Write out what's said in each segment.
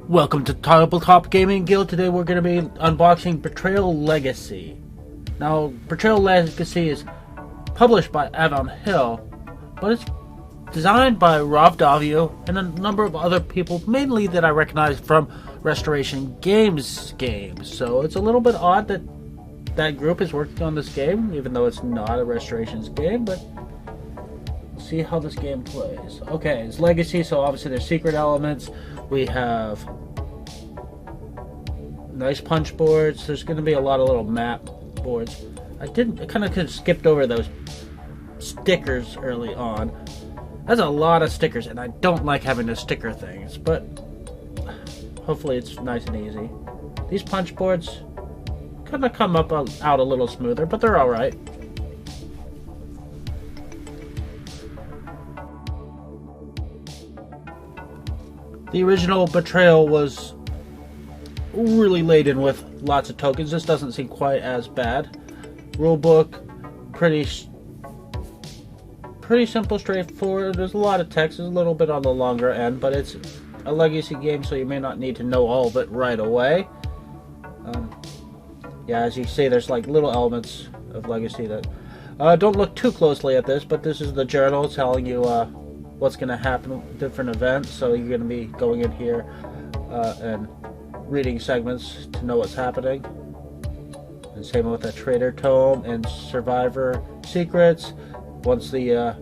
Welcome to Tabletop Gaming Guild. Today we're going to be unboxing Betrayal Legacy. Now, Betrayal Legacy is published by Avon Hill, but it's designed by Rob Davio and a number of other people, mainly that I recognize from Restoration Games games. So it's a little bit odd that that group is working on this game, even though it's not a Restorations game, but we'll see how this game plays. Okay, it's Legacy, so obviously there's secret elements. We have nice punch boards. There's going to be a lot of little map boards. I kind of skipped over those stickers early on. That's a lot of stickers, and I don't like having to sticker things, but hopefully it's nice and easy. These punch boards kind of come out a little smoother, but they're alright. The original Betrayal was really laden with lots of tokens. This doesn't seem quite as bad. Rulebook, pretty simple, straightforward. There's a lot of text. It's a little bit on the longer end, but it's a Legacy game, so you may not need to know all of it right away. Yeah, as you see, there's like little elements of Legacy that don't look too closely at this, but this is the journal telling you what's going to happen, different events. So you're going to be going in here and reading segments to know what's happening. And same with the Traitor Tome and Survivor Secrets. Once the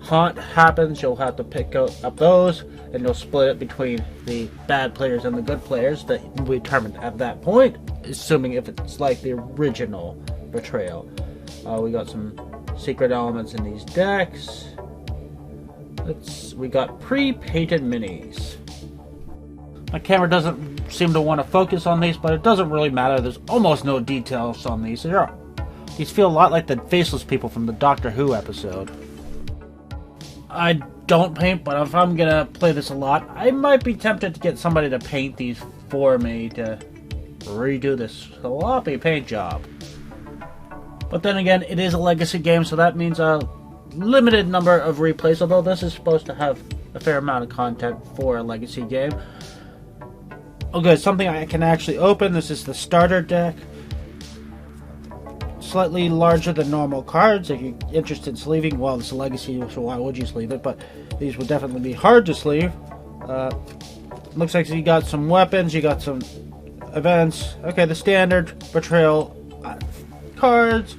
haunt happens, you'll have to pick up those, and you'll split it between the bad players and the good players that we determined at that point, assuming if it's like the original Betrayal. We got some secret elements in these decks. We got pre-painted minis. My camera doesn't seem to want to focus on these, but it doesn't really matter. There's almost no details on these. These feel a lot like the faceless people from the Doctor Who episode. I don't paint, but if I'm gonna play this a lot, I might be tempted to get somebody to paint these for me to redo this sloppy paint job. But then again, it is a Legacy game, so that means a limited number of replays, although this is supposed to have a fair amount of content for a Legacy game. Okay, something I can actually open. This is the starter deck. Slightly larger than normal cards. If you're interested in sleeving, well, it's a Legacy, so why would you sleeve it? But these would definitely be hard to sleeve. Looks like you got some weapons, you got some events. Okay, the standard Betrayal cards.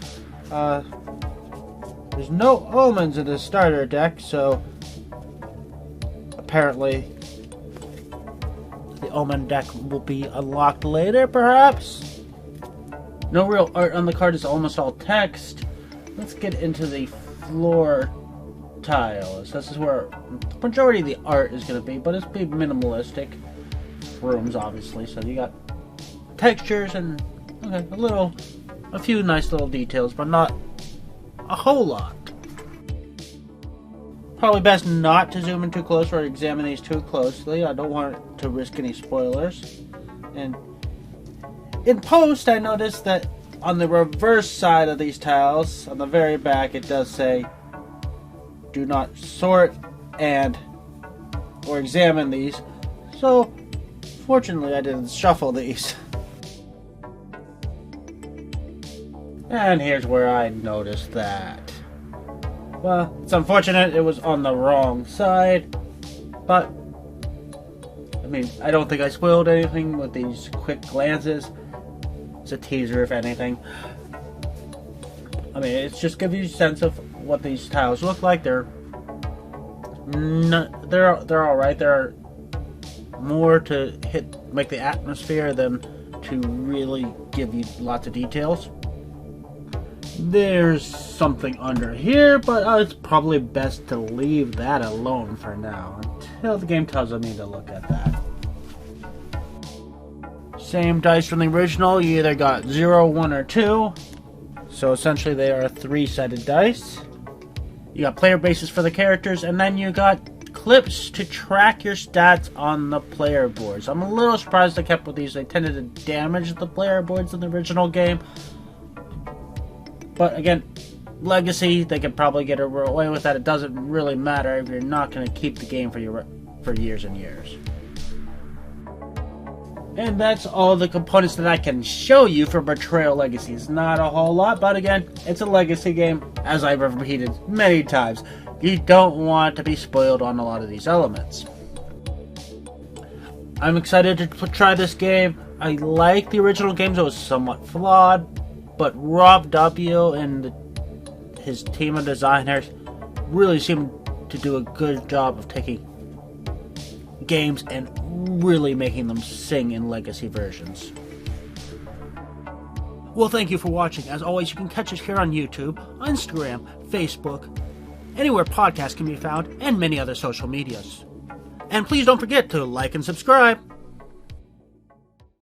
There's no omens in this starter deck, so apparently the omen deck will be unlocked later, perhaps. No real art on the card, it's almost all text. Let's get into the floor tiles. This is where the majority of the art is going to be, but it's be minimalistic. Rooms, obviously, so you got textures and okay, a few nice little details, but not a whole lot. Probably best not to zoom in too close or examine these too closely. I don't want to risk any spoilers. And in post, I noticed that on the reverse side of these tiles, on the very back, it does say, do not sort or examine these. So, fortunately, I didn't shuffle these. And here's where I noticed that. Well, it's unfortunate it was on the wrong side, but I mean, I don't think I spoiled anything with these quick glances. It's a teaser, if anything. I mean, it's just give you a sense of what these tiles look like. They're all right. They're more to make the atmosphere than to really give you lots of details. There's something under here, but it's probably best to leave that alone for now until the game tells me to look at that. Same dice from the original. You either got 0, 1, or 2. So essentially they are 3-sided dice. You got player bases for the characters, and then you got clips to track your stats on the player boards. I'm a little surprised they kept with these. They tended to damage the player boards in the original game. But again, Legacy, they could probably get away with that. It doesn't really matter if you're not going to keep the game for years and years. And that's all the components that I can show you for Betrayal Legacy. It's not a whole lot, but again, it's a legacy game, as I've repeated many times. You don't want to be spoiled on a lot of these elements. I'm excited to try this game. I like the original games. It was somewhat flawed, but Rob W. and his team of designers really seem to do a good job of taking games and really making them sing in legacy versions. Well, thank you for watching. As always, you can catch us here on YouTube, Instagram, Facebook, anywhere podcasts can be found, and many other social medias. And please don't forget to like and subscribe.